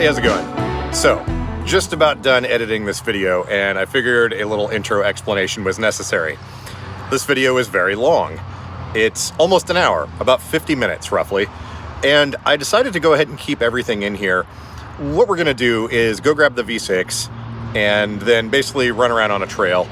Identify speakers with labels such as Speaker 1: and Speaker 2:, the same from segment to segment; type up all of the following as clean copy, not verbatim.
Speaker 1: Hey, how's it going? So, just about done editing this video, and I figured a little intro explanation was necessary. This video is very long. It's almost an hour, about 50 minutes roughly, and I decided to go ahead and keep everything in here. What we're gonna do is go grab the V6 and then basically run around on a trail.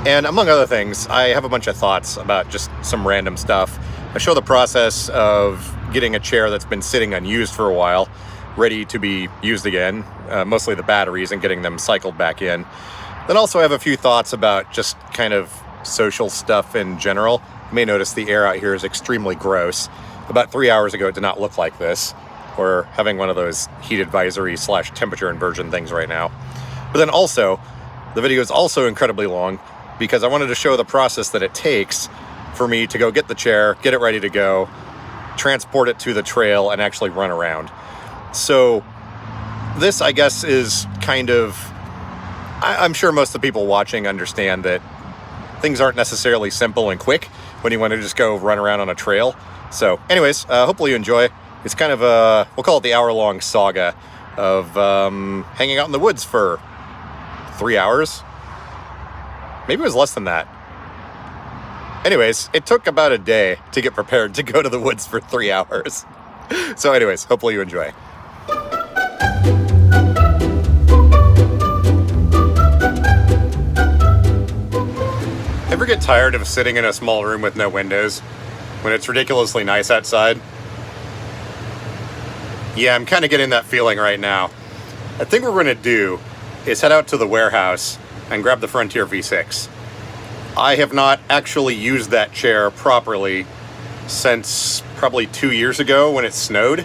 Speaker 1: And among other things, I have a bunch of thoughts about just some random stuff. I show the process of getting a chair that's been sitting unused for a while, ready to be used again, mostly the batteries, and getting them cycled back in. Then also I have a few thoughts about just kind of social stuff in general. You may notice the air out here is extremely gross. About 3 hours ago it did not look like this. We're having one of those heat advisory / temperature inversion things right now. But then also, the video is also incredibly long because I wanted to show the process that it takes for me to go get the chair, get it ready to go, transport it to the trail, and actually run around. So this, I guess, is kind of, I'm sure most of the people watching understand that things aren't necessarily simple and quick when you want to just go run around on a trail. So anyways, hopefully you enjoy. It's kind of a, we'll call it the hour-long saga of hanging out in the woods for 3 hours. Maybe it was less than that. Anyways, it took about a day to get prepared to go to the woods for 3 hours. So anyways, hopefully you enjoy. Ever get tired of sitting in a small room with no windows when it's ridiculously nice outside? Yeah, I'm kind of getting that feeling right now. I think what we're going to do is head out to the warehouse and grab the Frontier V6. I have not actually used that chair properly since probably 2 years ago when it snowed.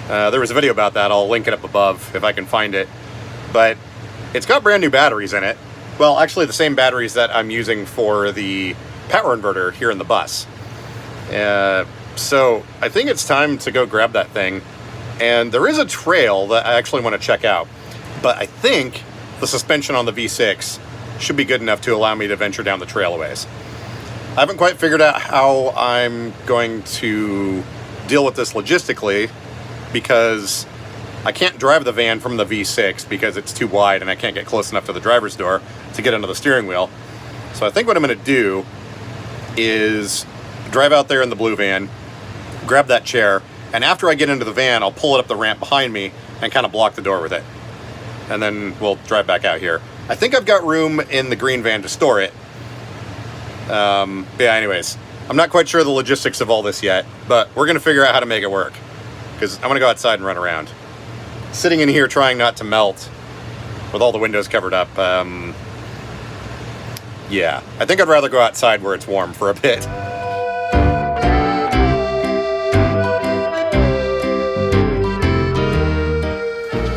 Speaker 1: There was a video about that. I'll link it up above if I can find it. But it's got brand new batteries in it. Well, actually the same batteries that I'm using for the power inverter here in the bus. So I think it's time to go grab that thing. And there is a trail that I actually want to check out. But I think the suspension on the V6 should be good enough to allow me to venture down the trail a ways. I haven't quite figured out how I'm going to deal with this logistically, because I can't drive the van from the V6 because it's too wide and I can't get close enough to the driver's door to get under the steering wheel. So I think what I'm going to do is drive out there in the blue van, grab that chair, and after I get into the van, I'll pull it up the ramp behind me and kind of block the door with it. And then we'll drive back out here. I think I've got room in the green van to store it. Yeah, anyways, I'm not quite sure the logistics of all this yet, but we're going to figure out how to make it work, because I want to go outside and run around. Sitting in here trying not to melt with all the windows covered up, yeah, I think I'd rather go outside where it's warm for a bit.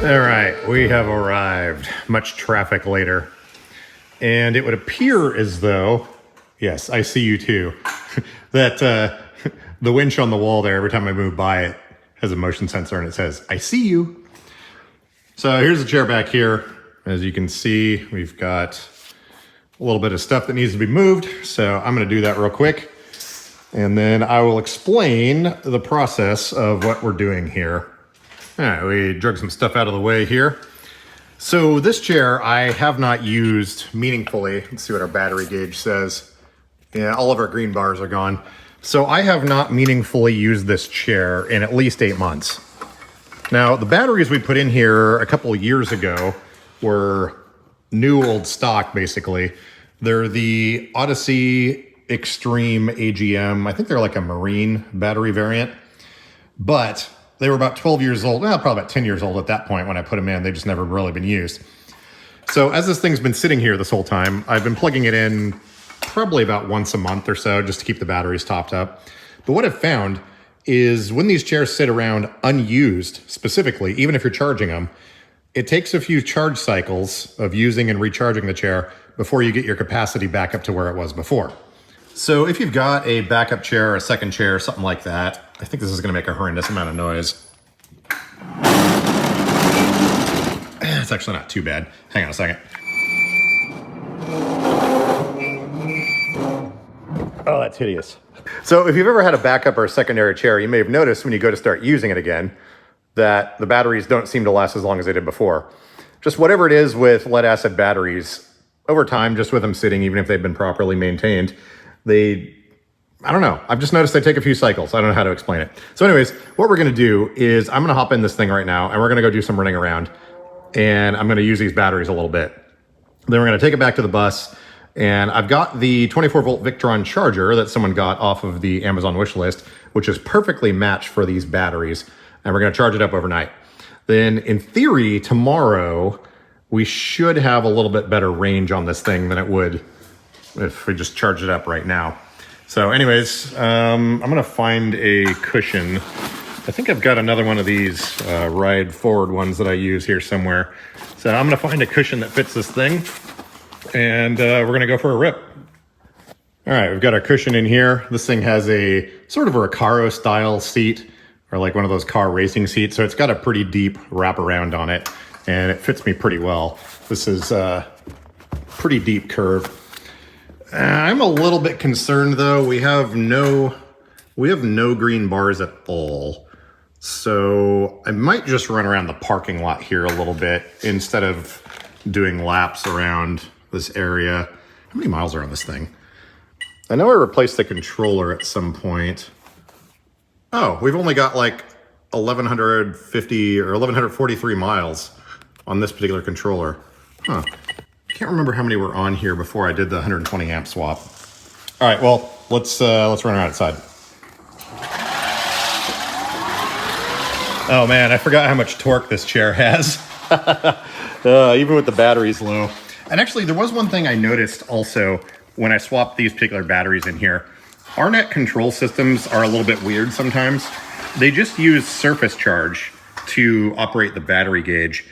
Speaker 1: All right, we have arrived. Much traffic later. And it would appear as though, yes, I see you too, that the winch on the wall there, every time I move by it, has a motion sensor and it says, "I see you." So here's the chair back here. As you can see, we've got a little bit of stuff that needs to be moved. So I'm gonna do that real quick. And then I will explain the process of what we're doing here. All right, we drug some stuff out of the way here. So this chair I have not used meaningfully. Let's see what our battery gauge says. Yeah, all of our green bars are gone. So I have not meaningfully used this chair in at least 8 months. Now, the batteries we put in here a couple of years ago were new old stock, basically. They're the Odyssey Extreme AGM. I think they're like a marine battery variant, but they were about 12 years old. Well, probably about 10 years old at that point when I put them in. They've just never really been used. So as this thing's been sitting here this whole time, I've been plugging it in probably about once a month or so just to keep the batteries topped up. But what I've found is when these chairs sit around unused, specifically, even if you're charging them, it takes a few charge cycles of using and recharging the chair before you get your capacity back up to where it was before. So if you've got a backup chair, a second chair, something like that, I think this is going to make a horrendous amount of noise. It's actually not too bad. Hang on a second. Oh, that's hideous. So if you've ever had a backup or a secondary chair, you may have noticed when you go to start using it again, that the batteries don't seem to last as long as they did before. Just whatever it is with lead acid batteries, over time, just with them sitting, even if they've been properly maintained, I don't know. I've just noticed they take a few cycles. I don't know how to explain it. So anyways, what we're gonna do is I'm gonna hop in this thing right now and we're gonna go do some running around, and I'm gonna use these batteries a little bit. Then we're gonna take it back to the bus, and I've got the 24-volt Victron charger that someone got off of the Amazon wish list, which is perfectly matched for these batteries, and we're gonna charge it up overnight. Then in theory, tomorrow, we should have a little bit better range on this thing than it would if we just charged it up right now. So anyways, I'm gonna find a cushion. I think I've got another one of these ride forward ones that I use here somewhere. So I'm gonna find a cushion that fits this thing, and we're gonna go for a rip. All right, we've got our cushion in here. This thing has a sort of a Recaro style seat, or like one of those car racing seats. So it's got a pretty deep wraparound on it, and it fits me pretty well. This is a pretty deep curve. I'm a little bit concerned though. We have no green bars at all. So I might just run around the parking lot here a little bit instead of doing laps around this area. How many miles are on this thing? I know I replaced the controller at some point. Oh, we've only got like 1,150 or 1,143 miles on this particular controller. Huh. Can't remember how many were on here before I did the 120 amp swap. All right, well, let's run around outside. Oh man, I forgot how much torque this chair has. Even with the batteries low. And actually, there was one thing I noticed also when I swapped these particular batteries in here. RNet control systems are a little bit weird sometimes. They just use surface charge to operate the battery gauge.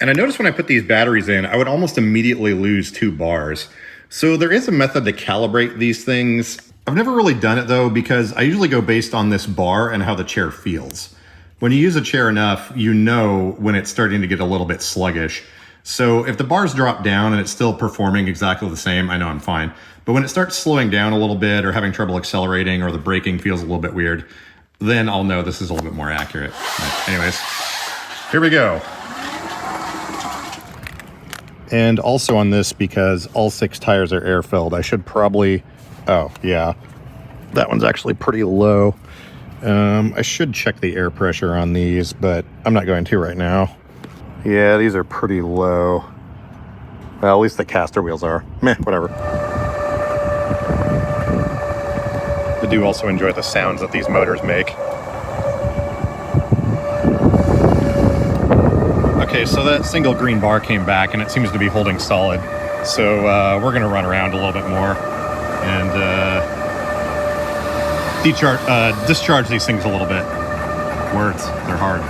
Speaker 1: And I noticed when I put these batteries in, I would almost immediately lose 2 bars. So there is a method to calibrate these things. I've never really done it though, because I usually go based on this bar and how the chair feels. When you use a chair enough, you know when it's starting to get a little bit sluggish. So if the bars drop down and it's still performing exactly the same, I know I'm fine. But when it starts slowing down a little bit or having trouble accelerating or the braking feels a little bit weird, then I'll know this is a little bit more accurate. But anyways, here we go. And also on this, because all 6 tires are air filled, I should probably, oh yeah, that one's actually pretty low. I should check the air pressure on these, but I'm not going to right now. Yeah, these are pretty low. Well, at least the caster wheels are. Meh, whatever. I do also enjoy the sounds that these motors make. Okay, so that single green bar came back and it seems to be holding solid. So we're gonna run around a little bit more and discharge these things a little bit. Words, they're hard.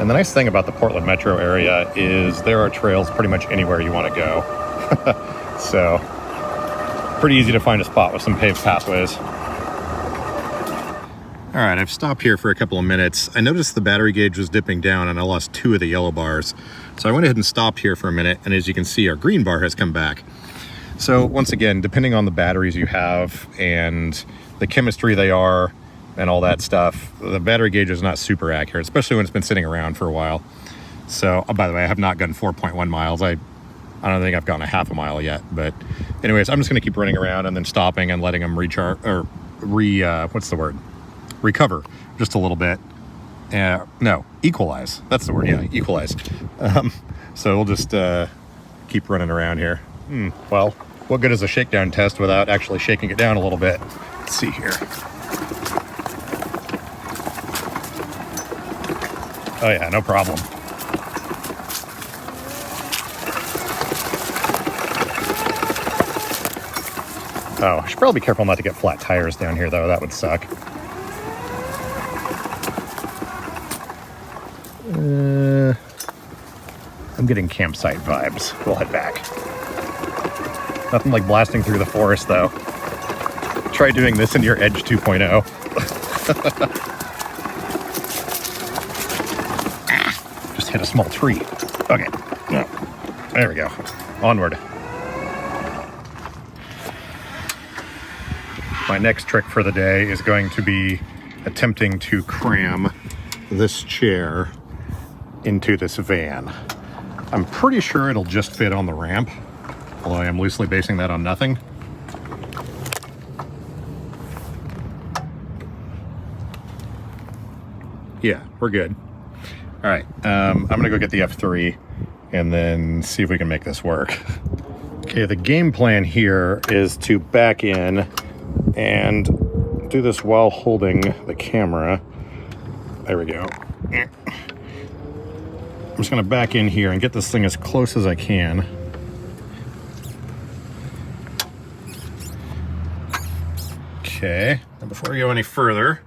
Speaker 1: And the nice thing about the Portland metro area is there are trails pretty much anywhere you want to go. So pretty easy to find a spot with some paved pathways. All right, I've stopped here for a couple of minutes. I noticed the battery gauge was dipping down and I lost 2 of the yellow bars. So I went ahead and stopped here for a minute, and as you can see, our green bar has come back. So once again, depending on the batteries you have and the chemistry they are and all that stuff, the battery gauge is not super accurate, especially when it's been sitting around for a while. So, oh, by the way, I have not gotten 4.1 miles. I don't think I've gotten a half a mile yet. But anyways, I'm just gonna keep running around and then stopping and letting them recharge, or recover just a little bit. No, equalize. That's the word, yeah, equalize. So we'll just keep running around here. Well, what good is a shakedown test without actually shaking it down a little bit? Let's see here. Oh yeah, no problem. Oh, I should probably be careful not to get flat tires down here though. That would suck. I'm getting campsite vibes. We'll head back. Nothing like blasting through the forest though. Try doing this in your Edge 2.0. Just hit a small tree. Okay. No. There we go. Onward. My next trick for the day is going to be attempting to cram this chair into this van. I'm pretty sure it'll just fit on the ramp, although I am loosely basing that on nothing. Yeah, we're good. All right, I'm gonna go get the F3 and then see if we can make this work. Okay, the game plan here is to back in and do this while holding the camera. There we go. I'm just gonna back in here and get this thing as close as I can. Okay, and before we go any further,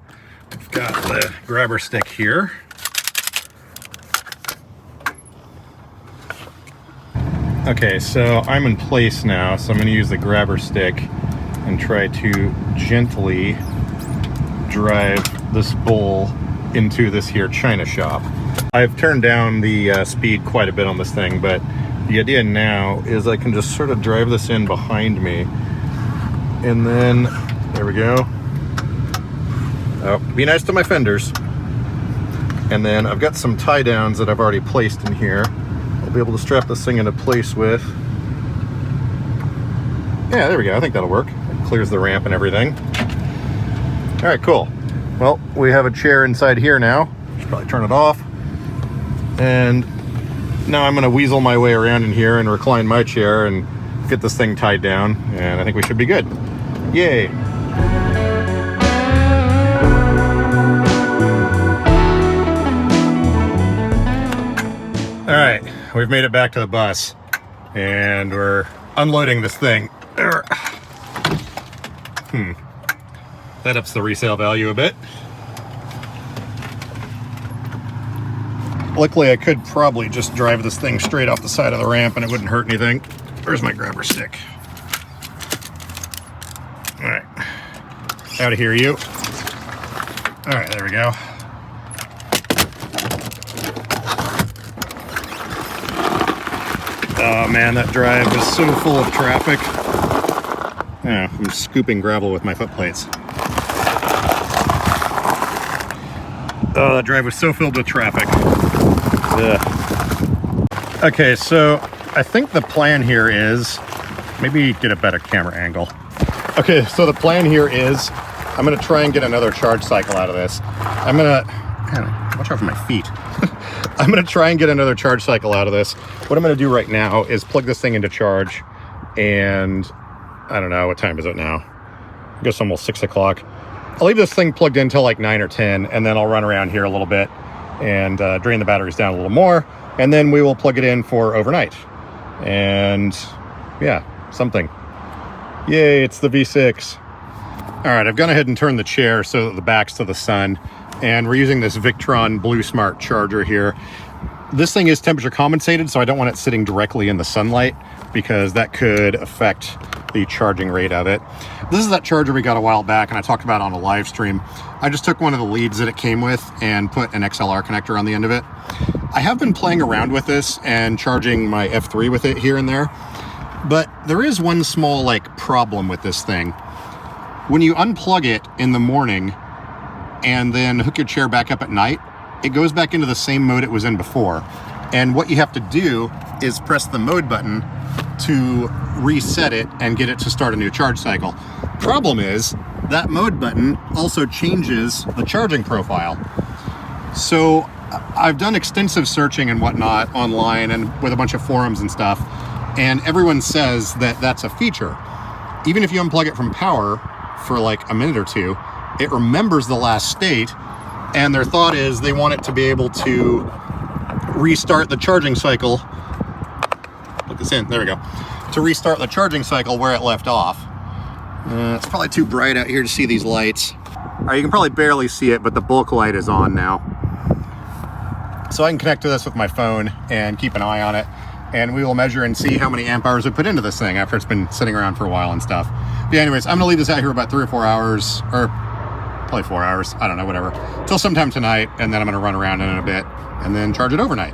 Speaker 1: I've got the grabber stick here. Okay, so I'm in place now, so I'm going to use the grabber stick and try to gently drive this bowl into this here china shop. I've turned down the speed quite a bit on this thing, but the idea now is I can just sort of drive this in behind me, and then, there we go. Oh, be nice to my fenders. And then I've got some tie downs that I've already placed in here. I'll be able to strap this thing into place with. Yeah, there we go. I think that'll work. It clears the ramp and everything. All right, cool. Well, we have a chair inside here now. Should probably turn it off. And now I'm gonna weasel my way around in here and recline my chair and get this thing tied down. And I think we should be good. Yay. All right, we've made it back to the bus and we're unloading this thing. That ups the resale value a bit. Luckily, I could probably just drive this thing straight off the side of the ramp and it wouldn't hurt anything. Where's my grabber stick? All right, out of here, you. All right, there we go. Oh man, that drive is so full of traffic. Yeah, I'm scooping gravel with my foot plates. Oh, that drive was so filled with traffic. Ugh. Okay, so I think the plan here is, maybe get a better camera angle. Okay, so the plan here is, I'm gonna try and get another charge cycle out of this. I'm gonna, man, watch out for my feet. I'm gonna try and get another charge cycle out of this. What I'm gonna do right now is plug this thing into charge, and I don't know, what time is it now? I guess almost 6 o'clock. I'll leave this thing plugged in until like 9 or 10, and then I'll run around here a little bit and drain the batteries down a little more, and then we will plug it in for overnight. And yeah, something. Yay, it's the V6. All right, I've gone ahead and turned the chair so that the back's to the sun, and we're using this Victron Blue Smart charger here. This thing is temperature compensated, so I don't want it sitting directly in the sunlight because that could affect the charging rate of it. This is that charger we got a while back and I talked about on a live stream. I just took one of the leads that it came with and put an XLR connector on the end of it. I have been playing around with this and charging my F3 with it here and there, but there is one small problem with this thing. When you unplug it in the morning and then hook your chair back up at night, it goes back into the same mode it was in before. And what you have to do is press the mode button to reset it and get it to start a new charge cycle. Problem is, that mode button also changes the charging profile. So I've done extensive searching and whatnot online and with a bunch of forums and stuff, and everyone says that that's a feature. Even if you unplug it from power for like a minute or two, it remembers the last state, and their thought is they want it to be able to restart the charging cycle. Look this in, there we go. To restart the charging cycle where it left off. It's probably too bright out here to see these lights. All right, you can probably barely see it, but the bulk light is on now. So I can connect to this with my phone and keep an eye on it, and we will measure and see how many amp hours we put into this thing after it's been sitting around for a while and stuff. But yeah, anyways, I'm gonna leave this out here about 3 or 4 hours, or probably 4 hours, I don't know, whatever, till sometime tonight, and then I'm gonna run around in it a bit and then charge it overnight.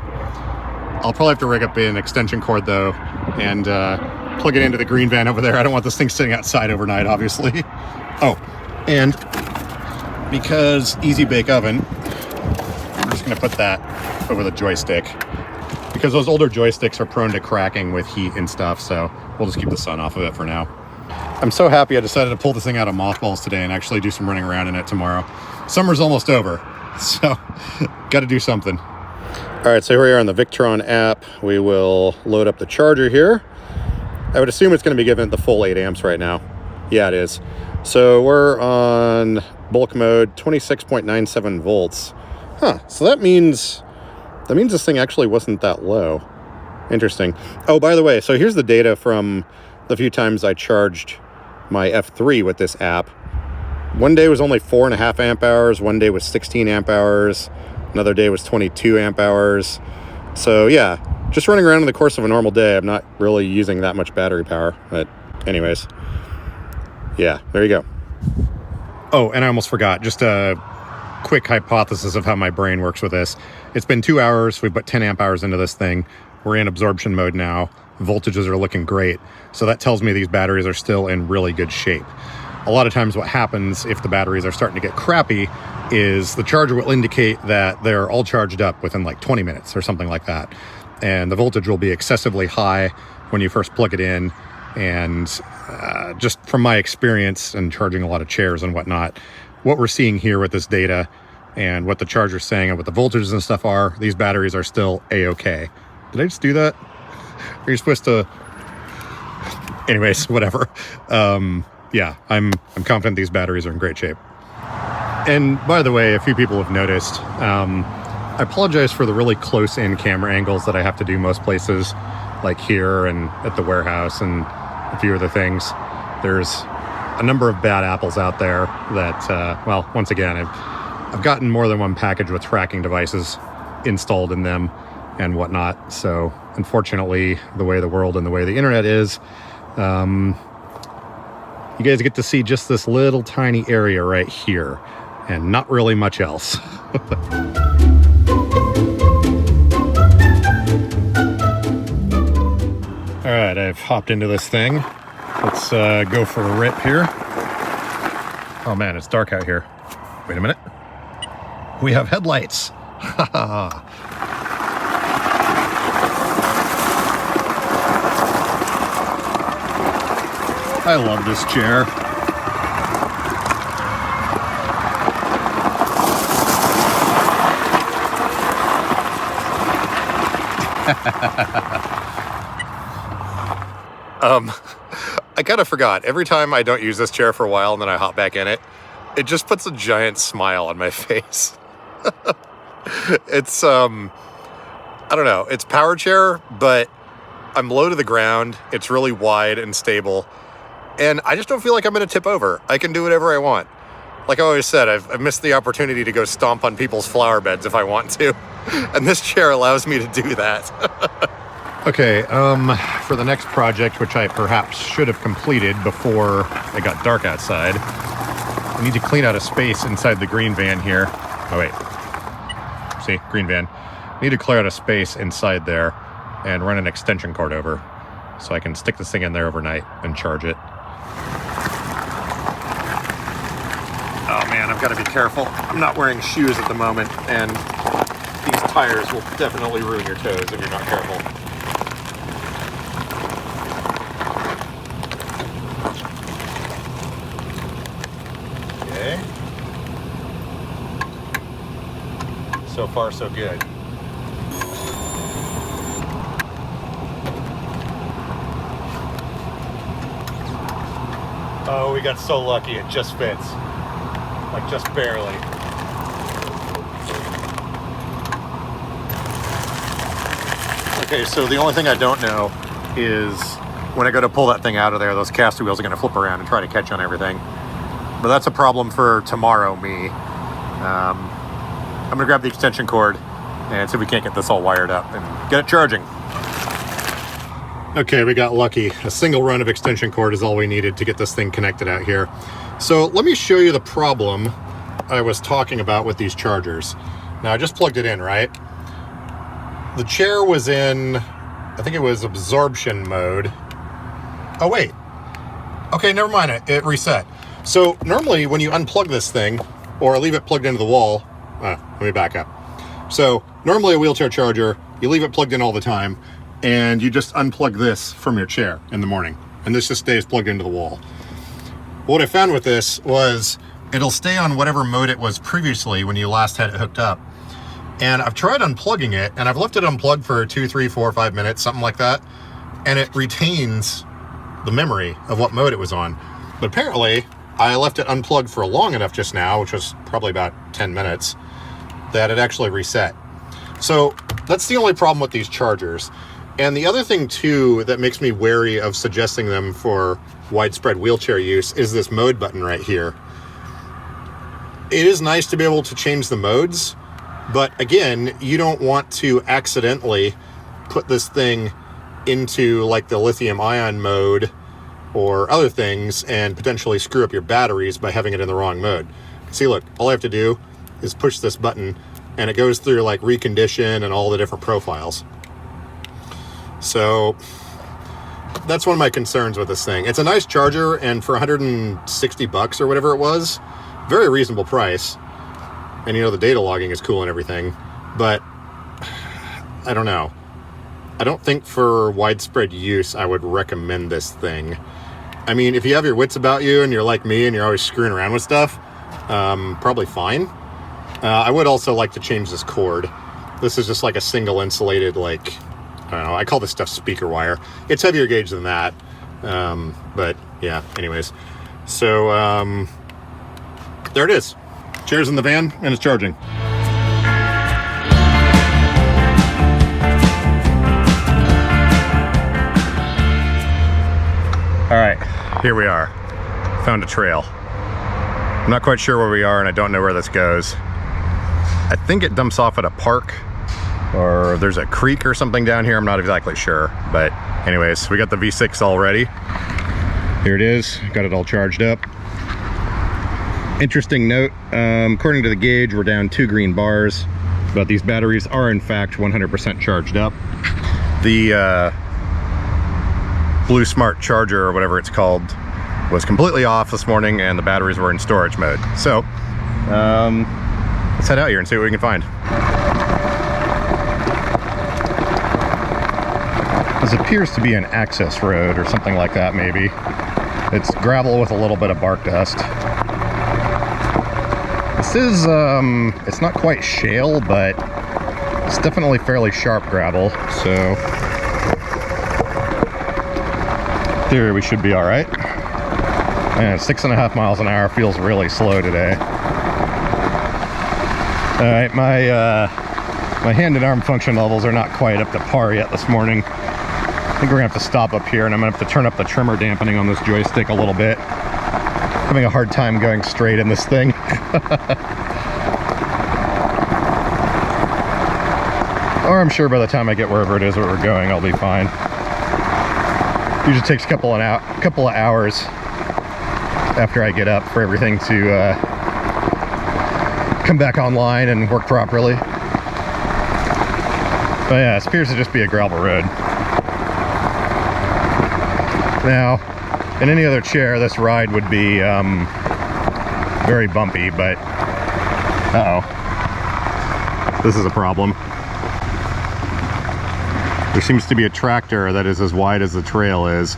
Speaker 1: I'll probably have to rig up an extension cord though and plug it into the green van over there. I don't want this thing sitting outside overnight, obviously. Oh, and because Easy Bake Oven just going to put that over the joystick because those older joysticks are prone to cracking with heat and stuff. So we'll just keep the sun off of it for now. I'm so happy I decided to pull this thing out of mothballs today and actually do some running around in it tomorrow. Summer's almost over, so got to do something. All right, so here we are on the Victron app. We will load up the charger here. I would assume it's going to be giving it the full 8 amps right now. Yeah, it is. So we're on bulk mode, 26.97 volts. Huh, so that means this thing actually wasn't that low. Interesting. Oh, by the way, so here's the data from the few times I charged my F3 with this app. One day was only 4.5 amp hours. One day was 16 amp hours. Another day was 22 amp hours. So yeah, just running around in the course of a normal day, I'm not really using that much battery power. But anyways, yeah, there you go. Oh, and I almost forgot, just a quick hypothesis of how my brain works with this. It's been 2 hours. We've put 10 amp hours into this thing. We're in absorption mode now. Voltages are looking great. So that tells me these batteries are still in really good shape. A lot of times what happens if the batteries are starting to get crappy is the charger will indicate that they're all charged up within like 20 minutes or something like that. And the voltage will be excessively high when you first plug it in. And just from my experience and charging a lot of chairs and whatnot, what we're seeing here with this data and what the charger's saying and what the voltages and stuff are, these batteries are still A-okay. Did I just do that? Are you supposed to? Anyways, whatever. Yeah, I'm confident these batteries are in great shape. And by the way, a few people have noticed, I apologize for the really close-in camera angles that I have to do most places, like here and at the warehouse and a few other things. There's a number of bad apples out there that, well, once again, I've gotten more than one package with tracking devices installed in them and whatnot. So unfortunately, the way the world and the way the internet is, you guys get to see just this little tiny area right here and not really much else. All right, I've hopped into this thing. Let's go for a rip here. Oh man, it's dark out here. Wait a minute. We have headlights. I love this chair. I kind of forgot. Every time I don't use this chair for a while and then I hop back in it, it just puts a giant smile on my face. It's, I don't know, it's power chair, but I'm low to the ground. It's really wide and stable. And I just don't feel like I'm going to tip over. I can do whatever I want. Like I always said, I've missed the opportunity to go stomp on people's flower beds if I want to. And this chair allows me to do that. Okay, for the next project, which I perhaps should have completed before it got dark outside, I need to clean out a space inside the green van here. Oh wait, see, green van. I need to clear out a space inside there and run an extension cord over so I can stick this thing in there overnight and charge it. Oh man, I've got to be careful. I'm not wearing shoes at the moment, and these tires will definitely ruin your toes if you're not careful. Okay. So far, so good. Oh, we got so lucky, it just fits. Like, just barely. Okay, so the only thing I don't know is when I go to pull that thing out of there, those caster wheels are gonna flip around and try to catch on everything. But that's a problem for tomorrow, me. I'm gonna grab the extension cord and see if we can't get this all wired up and get it charging. Okay, we got lucky. A single run of extension cord is all we needed to get this thing connected out here. So let me show you the problem I was talking about with these chargers. Now I just plugged it in, right? The chair was in, I think it was absorption mode. Oh wait, okay, never mind, it reset. So normally when you unplug this thing or leave it plugged into the wall, let me back up. So normally a wheelchair charger, you leave it plugged in all the time, and you just unplug this from your chair in the morning, and this just stays plugged into the wall. What I found with this was it'll stay on whatever mode it was previously when you last had it hooked up. And I've tried unplugging it, and I've left it unplugged for 2, 3, 4, 5 minutes, something like that, and it retains the memory of what mode it was on. But apparently, I left it unplugged for long enough just now, which was probably about 10 minutes, that it actually reset. So that's the only problem with these chargers. And the other thing too that makes me wary of suggesting them for widespread wheelchair use is this mode button right here. It is nice to be able to change the modes, but again, you don't want to accidentally put this thing into like the lithium ion mode or other things and potentially screw up your batteries by having it in the wrong mode. See, look, all I have to do is push this button and it goes through like recondition and all the different profiles. So that's one of my concerns with this thing. It's a nice charger, and for 160 bucks or whatever it was, very reasonable price. And you know, the data logging is cool and everything, but I don't know. I don't think for widespread use I would recommend this thing. I mean, if you have your wits about you and you're like me and you're always screwing around with stuff, probably fine. I would also like to change this cord. This is just like a single insulated, like, I don't know, I call this stuff speaker wire. It's heavier gauge than that. But yeah, anyways. So there it is. Chair's in the van and it's charging. All right, here we are. Found a trail. I'm not quite sure where we are and I don't know where this goes. I think it dumps off at a park or there's a creek or something down here. I'm not exactly sure, but anyways, we got the V6 all ready. Here it is, got it all charged up. Interesting note, according to the gauge, we're down 2 green bars, but these batteries are in fact 100% charged up. The Blue Smart charger or whatever it's called was completely off this morning and the batteries were in storage mode. So let's head out here and see what we can find. This appears to be an access road or something like that, maybe. It's gravel with a little bit of bark dust. This is, it's not quite shale, but it's definitely fairly sharp gravel, so in theory we should be all right. And 6.5 miles an hour feels really slow today. All right, my hand and arm function levels are not quite up to par yet this morning. I think we're gonna have to stop up here and I'm gonna have to turn up the trimmer dampening on this joystick a little bit. Having a hard time going straight in this thing. Or I'm sure by the time I get wherever it is where we're going, I'll be fine. Usually takes a couple of hours after I get up for everything to come back online and work properly. But yeah, it appears to just be a gravel road. Now, in any other chair, this ride would be very bumpy, but uh-oh. This is a problem. There seems to be a tractor that is as wide as the trail is.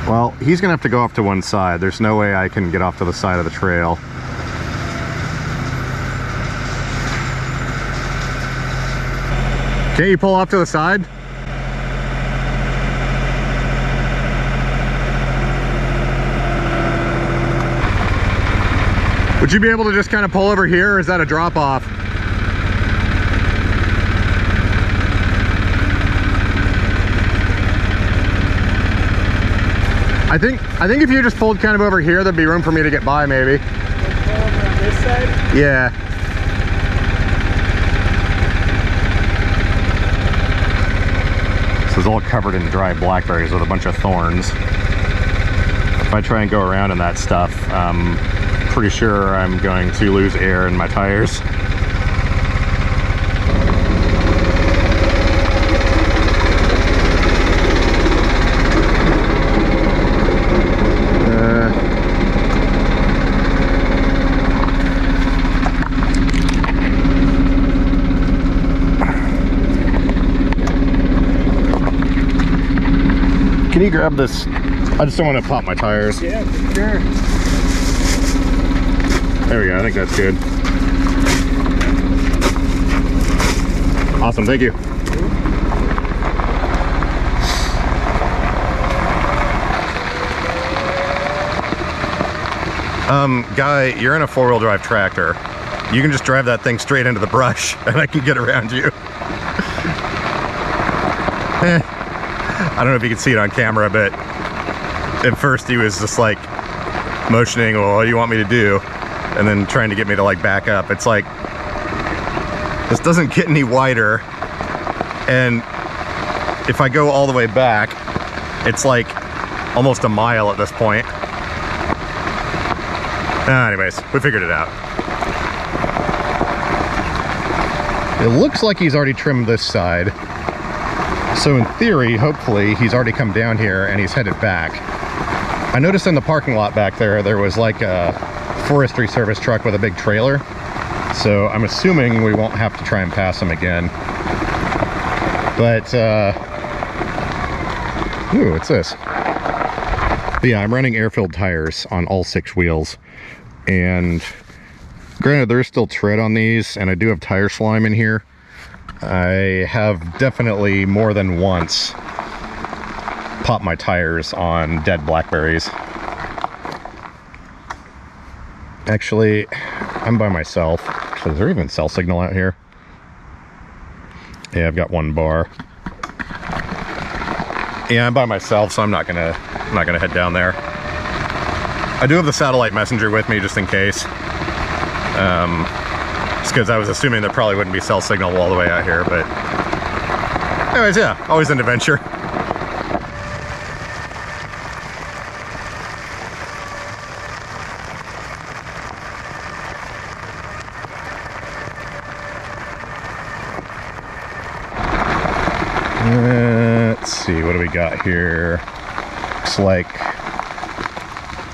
Speaker 1: Well, he's gonna have to go off to one side. There's no way I can get off to the side of the trail. Can't you pull off to the side? Would you be able to just kind of pull over here, or is that a drop off? I think if you just pulled kind of over here, there'd be room for me to get by, maybe.
Speaker 2: Pull over on this side?
Speaker 1: Yeah. This is all covered in dry blackberries with a bunch of thorns. If I try and go around in that stuff, I'm pretty sure I'm going to lose air in my tires. Can you grab this? I just don't want to pop my tires.
Speaker 2: Yeah, for sure.
Speaker 1: There we go. I think that's good. Awesome. Thank you. Guy, you're in a four-wheel drive tractor. You can just drive that thing straight into the brush and I can get around you. I don't know if you can see it on camera, but at first he was just like motioning, well, what do you want me to do? And then trying to get me to like back up. It's like, this doesn't get any wider. And if I go all the way back, it's like almost a mile at this point. Anyways, we figured it out. It looks like he's already trimmed this side. So in theory, hopefully, he's already come down here and he's headed back. I noticed in the parking lot back there, there was like a forestry service truck with a big trailer. So I'm assuming we won't have to try and pass him again. But, ooh, what's this? But yeah, I'm running air-filled tires on all 6 wheels. And granted, there's still tread on these, and I do have tire slime in here. I have definitely more than once popped my tires on dead blackberries. Actually, I'm by myself. Actually, is there even cell signal out here? Yeah, I've got 1 bar. Yeah, I'm by myself, so I'm not gonna head down there. I do have the satellite messenger with me just in case. Just because I was assuming there probably wouldn't be cell signal all the way out here, but anyways, yeah, always an adventure. Let's see, what do we got here? Looks like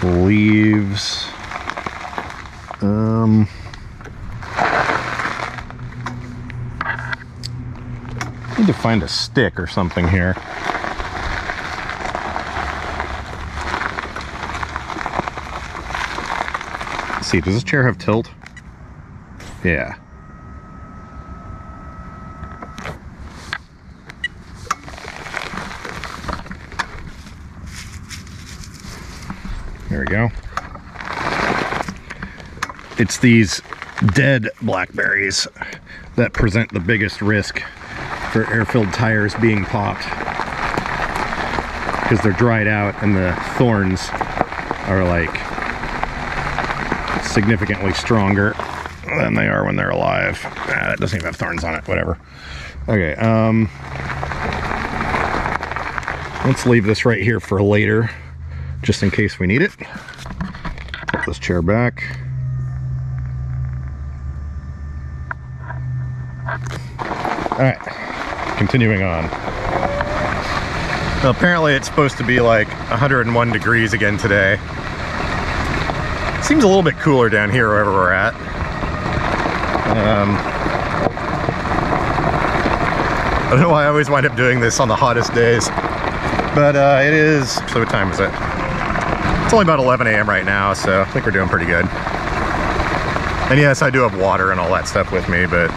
Speaker 1: leaves. Need to find a stick or something here. Let's see, does this chair have tilt? Yeah. There we go. It's these dead blackberries that present the biggest risk for air-filled tires being popped, because they're dried out and the thorns are like significantly stronger than they are when they're alive. It doesn't even have thorns on it, whatever. Okay, let's leave this right here for later, just in case we need it. Put this chair back. All right, continuing on. Well, apparently it's supposed to be like 101 degrees again today. Seems a little bit cooler down here wherever we're at. I don't know why I always wind up doing this on the hottest days, but it is, so what time is it? It's only about 11 a.m. right now, so I think we're doing pretty good. And yes, I do have water and all that stuff with me, but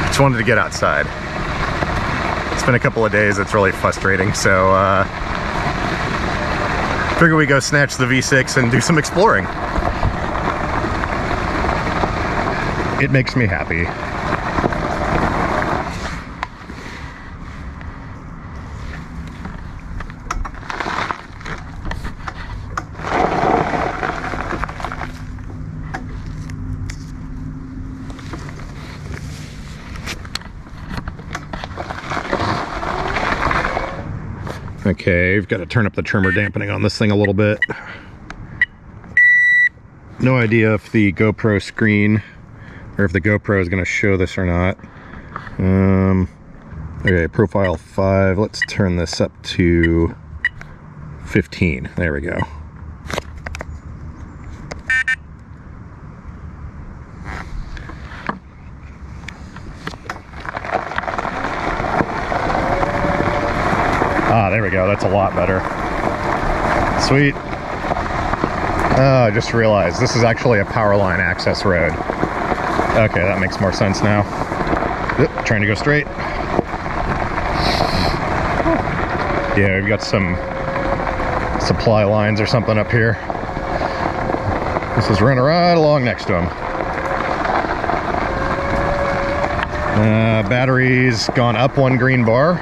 Speaker 1: just wanted to get outside. It's been a couple of days, it's really frustrating, so figure we go snatch the V6 and do some exploring. It makes me happy. Okay, we've got to turn up the trimmer dampening on this thing a little bit. No idea if the GoPro screen or if the GoPro is going to show this or not. Okay, profile 5. Let's turn this up to 15. There we go. Ah, there we go. That's a lot better. Sweet. Oh, I just realized this is actually a power line access road. Okay, that makes more sense now. Oop, trying to go straight. Yeah, we've got some supply lines or something up here. This is running right along next to them. Batteries gone up 1 green bar.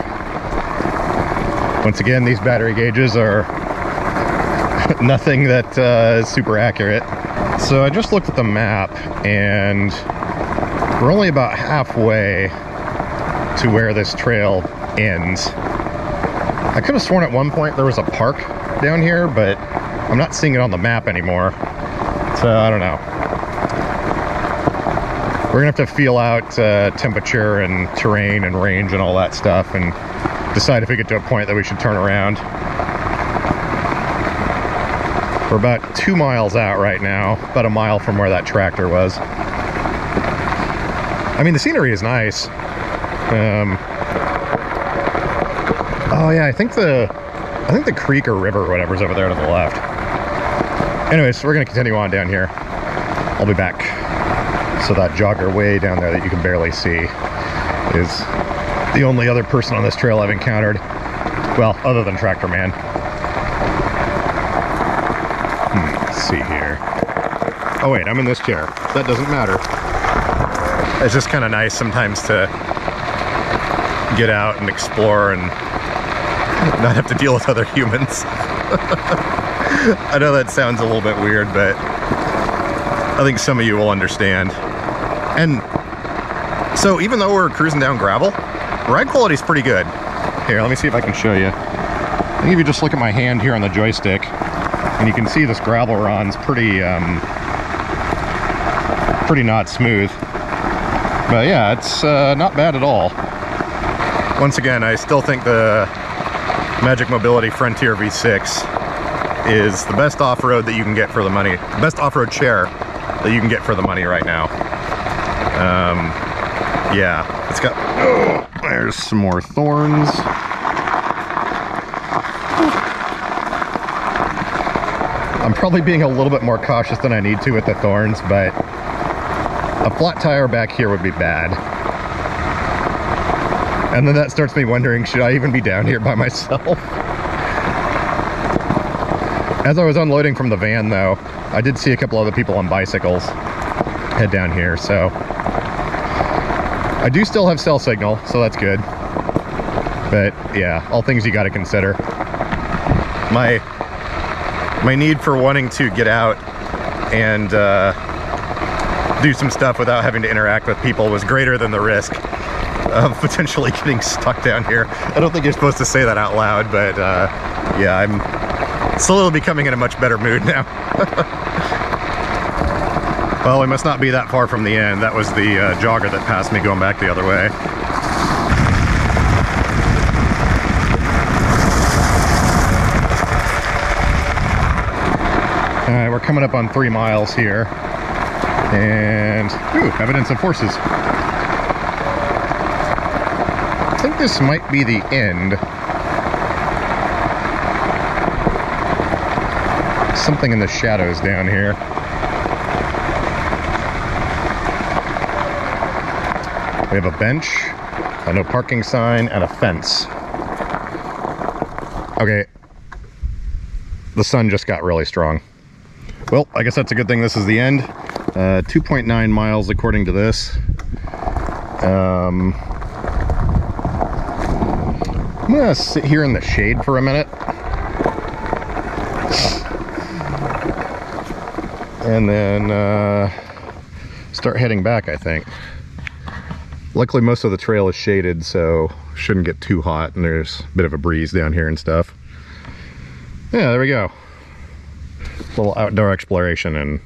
Speaker 1: Once again, these battery gauges are nothing that is super accurate. So I just looked at the map and we're only about halfway to where this trail ends. I could have sworn at one point there was a park down here, but I'm not seeing it on the map anymore. So I don't know. We're gonna have to feel out temperature and terrain and range and all that stuff and decide if we get to a point that we should turn around. We're about 2 miles out right now, about a mile from where that tractor was. I mean, the scenery is nice. Oh yeah, I think the creek or river or whatever's over there to the left. Anyways, we're gonna continue on down here. I'll be back. So that jogger way down there that you can barely see is the only other person on this trail I've encountered. Well, other than Tractor Man. Let's see here. Oh wait, I'm in this chair. That doesn't matter. It's just kind of nice sometimes to get out and explore and not have to deal with other humans. I know that sounds a little bit weird, but I think some of you will understand. And so even though we're cruising down gravel, ride quality is pretty good. Here, let me see if I can show you. I think if you just look at my hand here on the joystick, and you can see this gravel run's pretty not smooth. But yeah, it's not bad at all. Once again, I still think the Magic Mobility Frontier V6 is the best off-road that you can get for the money. The best off-road chair that you can get for the money right now. Yeah, it's got, oh, there's some more thorns. I'm probably being a little bit more cautious than I need to with the thorns, but a flat tire back here would be bad. And then that starts me wondering, should I even be down here by myself? As I was unloading from the van though, I did see a couple other people on bicycles head down here, so I do still have cell signal, so that's good. But yeah, all things you got to consider. My need for wanting to get out and do some stuff without having to interact with people was greater than the risk of potentially getting stuck down here. I don't think you're supposed to say that out loud, but yeah, I'm slowly becoming in a much better mood now. Well, we must not be that far from the end. That was the jogger that passed me going back the other way. All right, we're coming up on 3 miles here. And, ooh, evidence of horses. I think this might be the end. Something in the shadows down here. We have a bench, a no parking sign, and a fence. Okay. The sun just got really strong. Well, I guess that's a good thing this is the end. 2.9 miles according to this. I'm gonna sit here in the shade for a minute. And then start heading back, I think. Luckily, most of the trail is shaded, so shouldn't get too hot, and there's a bit of a breeze down here and stuff. Yeah, there we go. A little outdoor exploration, and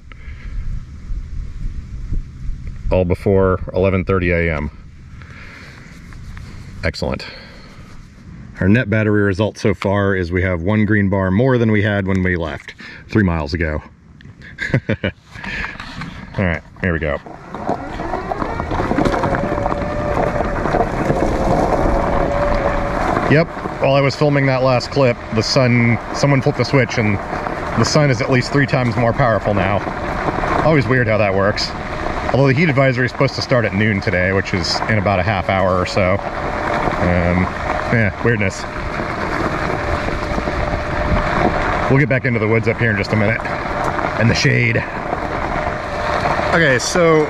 Speaker 1: all before 11:30 a.m. Excellent. Our net battery result so far is we have 1 green bar more than we had when we left 3 miles ago. All right, here we go. Yep, while I was filming that last clip, the sun, someone flipped the switch and the sun is at least 3 times more powerful now. Always weird how that works. Although the heat advisory is supposed to start at noon today, which is in about a half hour or so. Yeah, weirdness. We'll get back into the woods up here in just a minute. And the shade. Okay, so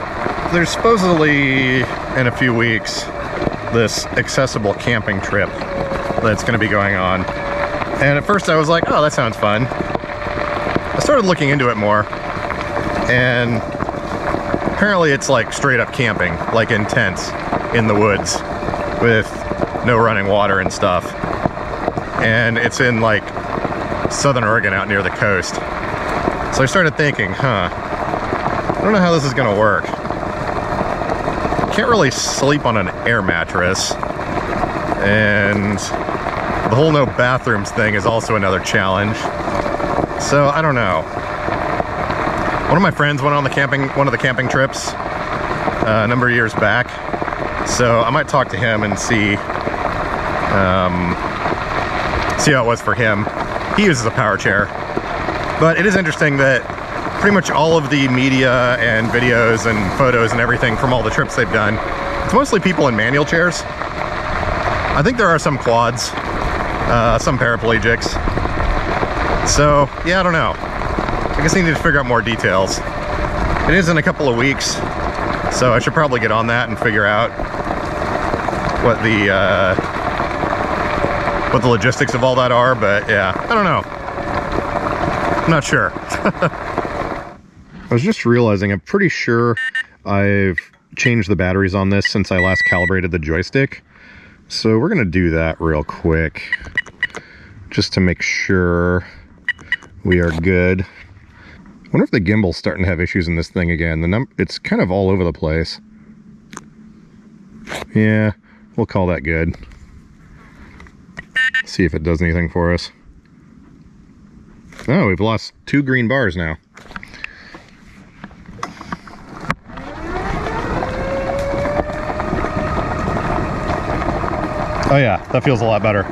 Speaker 1: there's supposedly, in a few weeks, this accessible camping trip that's going to be going on. And at first I was like, oh, that sounds fun. I started looking into it more, and apparently it's like straight up camping, like in tents in the woods with no running water and stuff. And it's in like Southern Oregon out near the coast. So I started thinking, I don't know how this is going to work. Can't really sleep on an air mattress, and the whole no bathrooms thing is also another challenge. So I don't know. One of my friends went on one of the camping trips a number of years back, so I might talk to him and see how it was for him. He uses a power chair, but it is interesting that pretty much all of the media and videos and photos and everything from all the trips they've done, it's mostly people in manual chairs. I think there are some quads, some paraplegics. So yeah, I don't know. I guess I need to figure out more details. It is in a couple of weeks, so I should probably get on that and figure out what the logistics of all that are. But yeah, I don't know. I'm not sure. I was just realizing, I'm pretty sure I've changed the batteries on this since I last calibrated the joystick. So we're gonna do that real quick, just to make sure we are good. I wonder if the gimbal's starting to have issues in this thing again. It's kind of all over the place. Yeah, we'll call that good. See if it does anything for us. Oh, we've lost 2 green bars now. Oh yeah, that feels a lot better.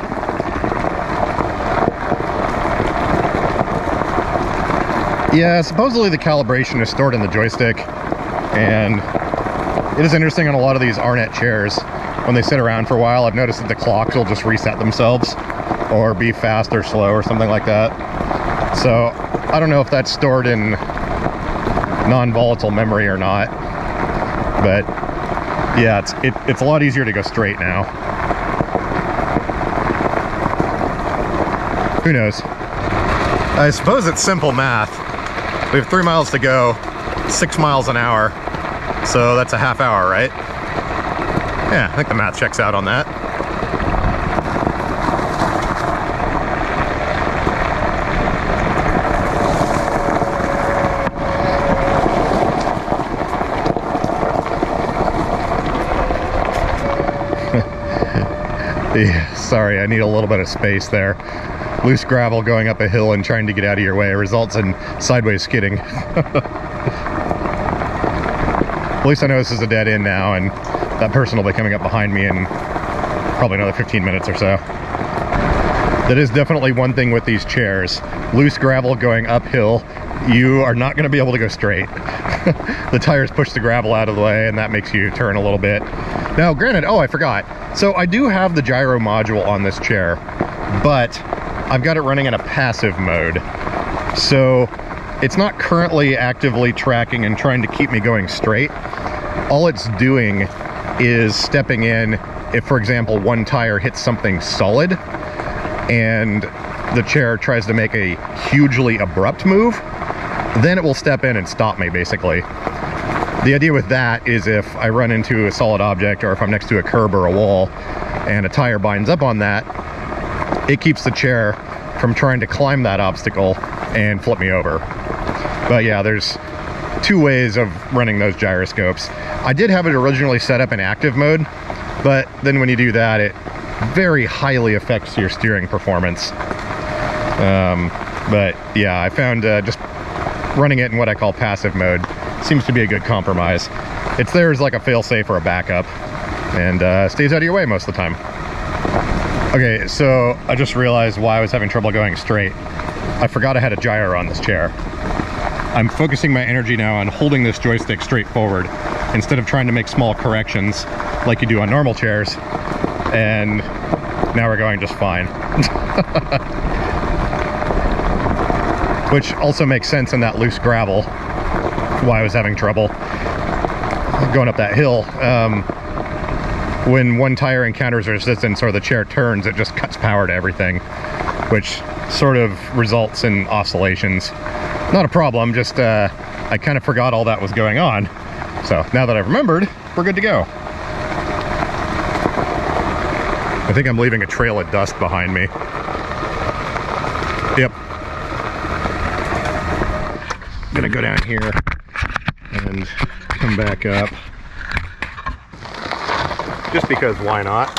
Speaker 1: Yeah, supposedly the calibration is stored in the joystick, and it is interesting on a lot of these Arnett chairs, when they sit around for a while, I've noticed that the clocks will just reset themselves, or be fast or slow or something like that. So, I don't know if that's stored in non-volatile memory or not, but yeah, it's a lot easier to go straight now. Who knows? I suppose it's simple math. We have 3 miles to go, 6 miles an hour, so that's a half hour, right? Yeah, I think the math checks out on that. Yeah, sorry, I need a little bit of space there. Loose gravel going up a hill and trying to get out of your way results in sideways skidding. At least I know this is a dead end now, and that person will be coming up behind me in probably another 15 minutes or so. That is definitely one thing with these chairs. Loose gravel going uphill, you are not going to be able to go straight. The tires push the gravel out of the way, and that makes you turn a little bit. Now, granted, oh, I forgot. So I do have the gyro module on this chair, but I've got it running in a passive mode. So it's not currently actively tracking and trying to keep me going straight. All it's doing is stepping in if, for example, one tire hits something solid and the chair tries to make a hugely abrupt move, then it will step in and stop me, basically. The idea with that is if I run into a solid object, or if I'm next to a curb or a wall and a tire binds up on that, it keeps the chair from trying to climb that obstacle and flip me over. But yeah, there's 2 ways of running those gyroscopes. I did have it originally set up in active mode, but then when you do that, it very highly affects your steering performance. But yeah, I found just running it in what I call passive mode seems to be a good compromise. It's there as like a fail-safe or a backup, and stays out of your way most of the time. Okay, so I just realized why I was having trouble going straight. I forgot I had a gyro on this chair. I'm focusing my energy now on holding this joystick straight forward instead of trying to make small corrections like you do on normal chairs. And now we're going just fine. Which also makes sense in that loose gravel, why I was having trouble going up that hill. When one tire encounters resistance or the chair turns, it just cuts power to everything, which sort of results in oscillations. Not a problem, just I kind of forgot all that was going on. So now that I've remembered, we're good to go. I think I'm leaving a trail of dust behind me. Yep. I'm gonna go down here and come back up. Just because, why not?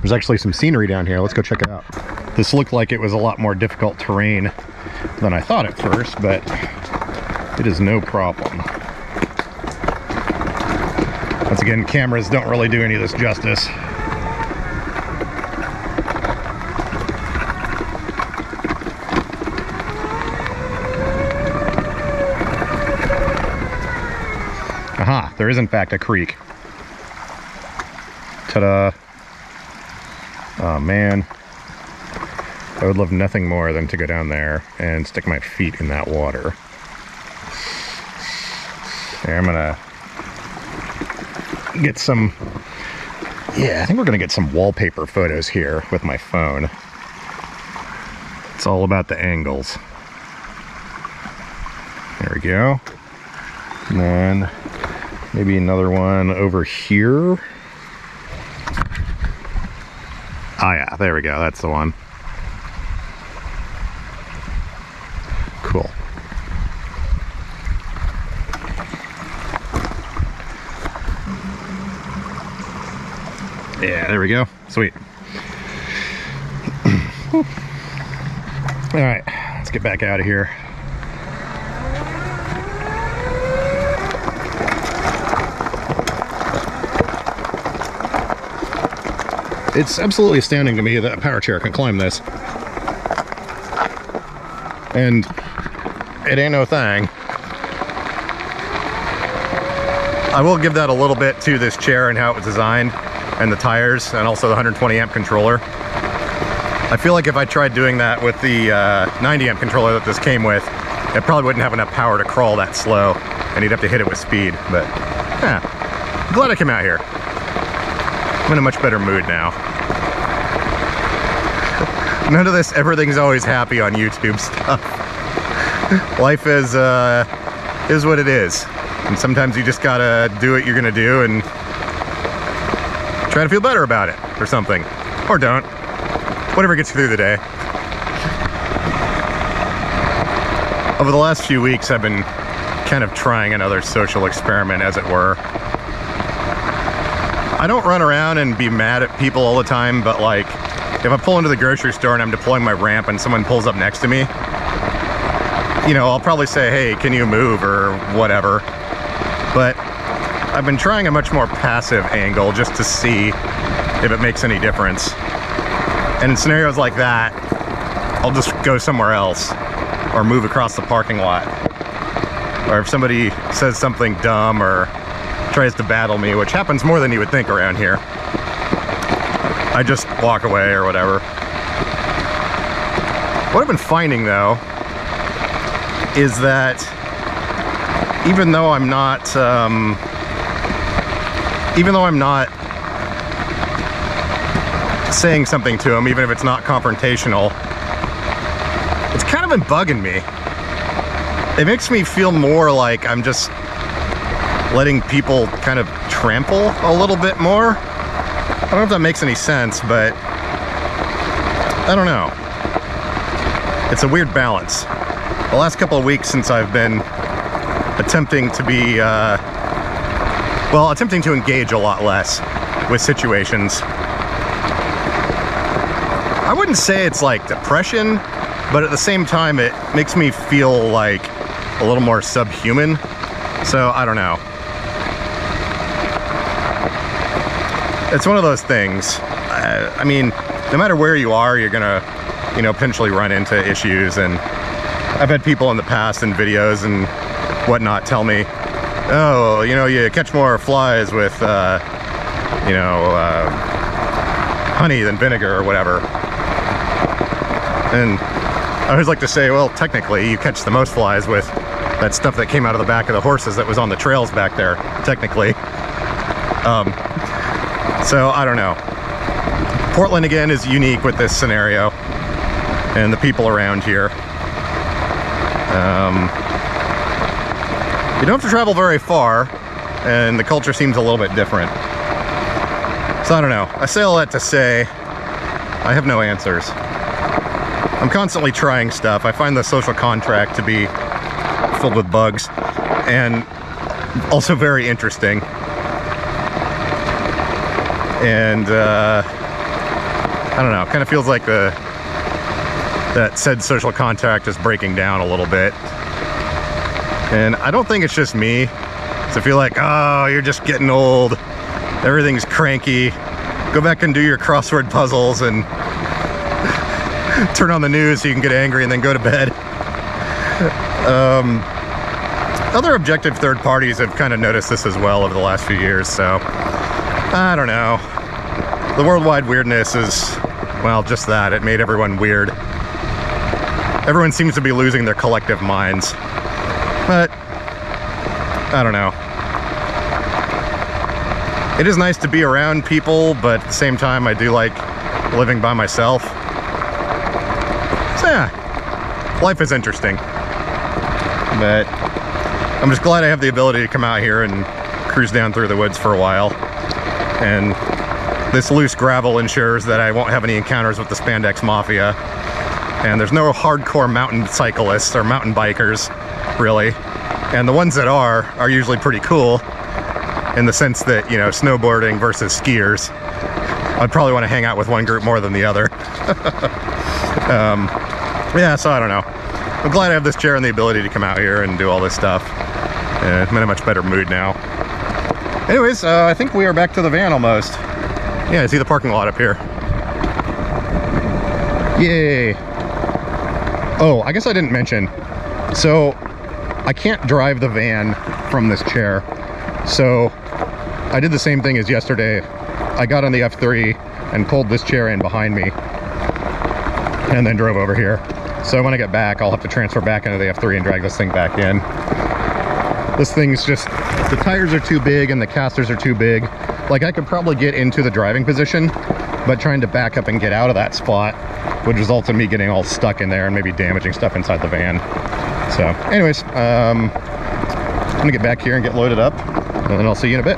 Speaker 1: There's actually some scenery down here. Let's go check it out. This looked like it was a lot more difficult terrain than I thought at first, but it is no problem. Once again, cameras don't really do any of this justice. Aha, there is in fact a creek. Ta-da. Oh man, I would love nothing more than to go down there and stick my feet in that water. Here, I'm gonna get some, I think we're gonna get some wallpaper photos here with my phone. It's all about the angles. There we go. And then maybe another one over here. Oh yeah, there we go, that's the one. Cool. Yeah, there we go. Sweet. All right, let's get back out of here. It's absolutely astounding to me that a power chair can climb this. And it ain't no thing. I will give that a little bit to this chair and how it was designed, and the tires, and also the 120 amp controller. I feel like if I tried doing that with the 90 amp controller that this came with, it probably wouldn't have enough power to crawl that slow, and you'd have to hit it with speed. But yeah, I'm glad I came out here. I'm in a much better mood now. None of this everything's always happy on YouTube stuff. Life is what it is. And sometimes you just gotta do what you're gonna do and try to feel better about it or something. Or don't. Whatever gets you through the day. Over the last few weeks, I've been kind of trying another social experiment, as it were. I don't run around and be mad at people all the time, but like, if I pull into the grocery store and I'm deploying my ramp and someone pulls up next to me, you know, I'll probably say, hey, can you move or whatever. But I've been trying a much more passive angle just to see if it makes any difference. And in scenarios like that, I'll just go somewhere else or move across the parking lot. Or if somebody says something dumb or tries to battle me, which happens more than you would think around here, I just walk away or whatever. What I've been finding though is that even though I'm not saying something to him, even if it's not confrontational, it's kind of been bugging me. It makes me feel more like I'm just letting people kind of trample a little bit more. I don't know if that makes any sense, but I don't know. It's a weird balance. The last couple of weeks since I've been attempting to be well, attempting to engage a lot less with situations. I wouldn't say it's like depression, but at the same time, it makes me feel like a little more subhuman. So I don't know. It's one of those things. I mean, no matter where you are, you're gonna, you know, potentially run into issues. And I've had people in the past in videos and whatnot tell me, oh, you know, you catch more flies with, you know, honey than vinegar or whatever. And I always like to say, well, technically, you catch the most flies with that stuff that came out of the back of the horses that was on the trails back there, technically. So, I don't know. Portland, again, is unique with this scenario and the people around here. You don't have to travel very far, and the culture seems a little bit different. So, I don't know. I say all that to say, I have no answers. I'm constantly trying stuff. I find the social contract to be filled with bugs and also very interesting. And I don't know, it kind of feels like that said social contract is breaking down a little bit. And I don't think it's just me. So I feel like, oh, you're just getting old. Everything's cranky. Go back and do your crossword puzzles and turn on the news so you can get angry and then go to bed. Other objective third parties have kind of noticed this as well over the last few years, so I don't know. The worldwide weirdness is, well, just that. It made everyone weird. Everyone seems to be losing their collective minds. But I don't know. It is nice to be around people, but at the same time, I do like living by myself. So yeah, life is interesting. But I'm just glad I have the ability to come out here and cruise down through the woods for a while. And this loose gravel ensures that I won't have any encounters with the spandex mafia. And there's no hardcore mountain cyclists or mountain bikers, really. And the ones that are usually pretty cool in the sense that, you know, snowboarding versus skiers. I'd probably want to hang out with one group more than the other. Yeah, so I don't know. I'm glad I have this chair and the ability to come out here and do all this stuff. I'm in a much better mood now. Anyways, I think we are back to the van almost. Yeah, I see the parking lot up here. Yay. Oh, I guess I didn't mention. So, I can't drive the van from this chair. So, I did the same thing as yesterday. I got on the F3 and pulled this chair in behind me. And then drove over here. So when I get back, I'll have to transfer back into the F3 and drag this thing back in. This thing's just, the tires are too big and the casters are too big. Like, I could probably get into the driving position, but trying to back up and get out of that spot would result in me getting all stuck in there and maybe damaging stuff inside the van. So anyways, I'm gonna get back here and get loaded up, and then I'll see you in a bit.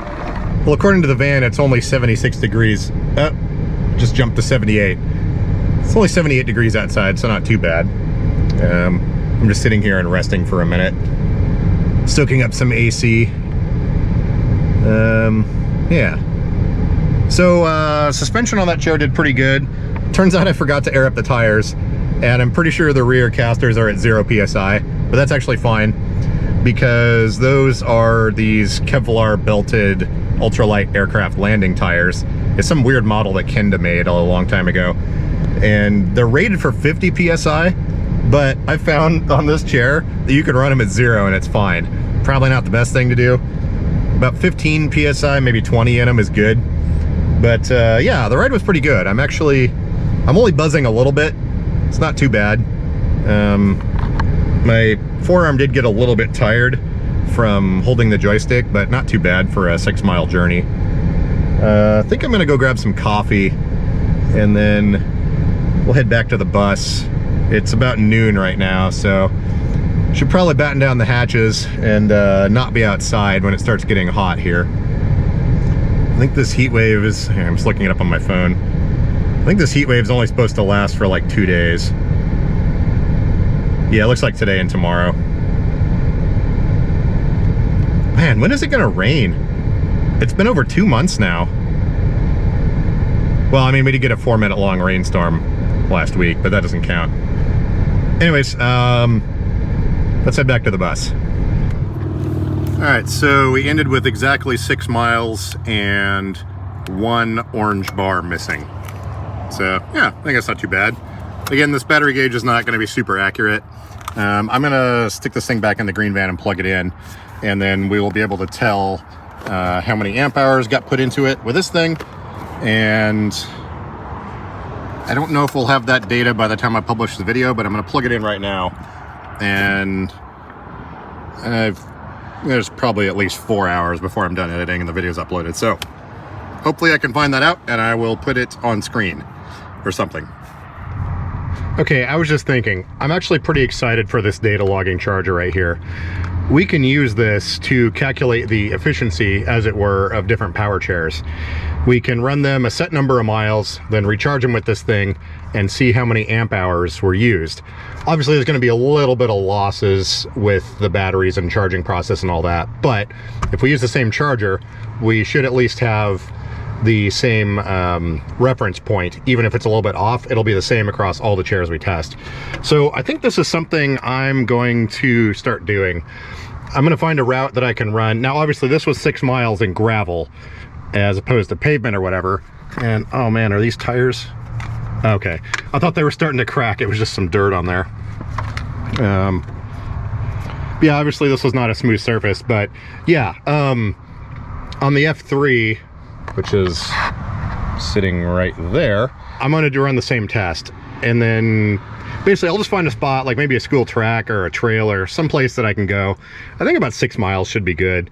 Speaker 1: Well, according to the van, it's only 76 degrees. Just jumped to 78. It's only 78 degrees outside, so not too bad. I'm just sitting here and resting for a minute, soaking up some AC. Yeah. So suspension on that chair did pretty good. Turns out I forgot to air up the tires, and I'm pretty sure the rear casters are at 0 PSI, but that's actually fine because those are these Kevlar belted ultralight aircraft landing tires. It's some weird model that Kenda made a long time ago. And they're rated for 50 PSI, but I found on this chair that you can run them at 0 and it's fine. Probably not the best thing to do. About 15 PSI, maybe 20 in them is good. But yeah, the ride was pretty good. I'm only buzzing a little bit. It's not too bad. My forearm did get a little bit tired from holding the joystick, but not too bad for a 6-mile journey. I think I'm gonna go grab some coffee and then we'll head back to the bus. It's about noon right now, so should probably batten down the hatches and not be outside when it starts getting hot here. I think this heat wave is, I'm just looking it up on my phone. I think this heat wave is only supposed to last for like 2 days. Yeah, it looks like today and tomorrow. Man, when is it gonna rain? It's been over 2 months now. Well, I mean, we did get a 4-minute long rainstorm last week, but that doesn't count. Anyways, let's head back to the bus. All right, so we ended with exactly 6 miles and 1 orange bar missing. So yeah, I think that's not too bad. Again, this battery gauge is not going to be super accurate. I'm going to stick this thing back in the green van and plug it in, and then we will be able to tell how many amp hours got put into it with this thing. And I don't know if we'll have that data by the time I publish the video, but I'm going to plug it in right now. And there's probably at least 4 hours before I'm done editing and the video's uploaded. So hopefully I can find that out and I will put it on screen or something. Okay, I was just thinking, I'm actually pretty excited for this data logging charger right here. We can use this to calculate the efficiency, as it were, of different power chairs. We can run them a set number of miles, then recharge them with this thing and see how many amp hours were used. Obviously, there's going to be a little bit of losses with the batteries and charging process and all that, but if we use the same charger, we should at least have the same reference point. Even if it's a little bit off, it'll be the same across all the chairs we test. So I think this is something I'm going to start doing. I'm going to find a route that I can run. Now, obviously, this was 6 miles in gravel as opposed to pavement or whatever. And oh man, are these tires? Okay, I thought they were starting to crack. It was just some dirt on there. Yeah, obviously this was not a smooth surface, but yeah, on the F3, which is sitting right there, I'm going to run the same test, and then basically I'll just find a spot, like maybe a school track or a trail or someplace that I can go. I think about 6 miles should be good,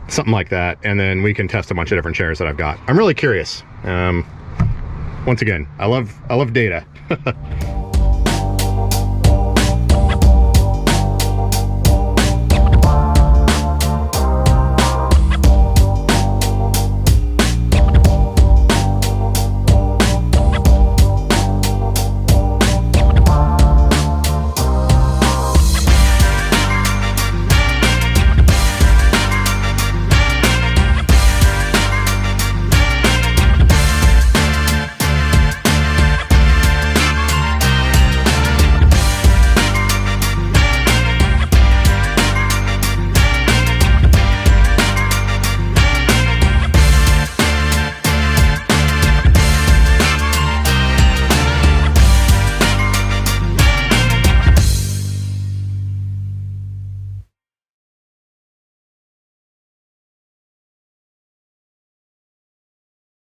Speaker 1: something like that, and then we can test a bunch of different chairs that I've got. I'm really curious. Once again, I love data.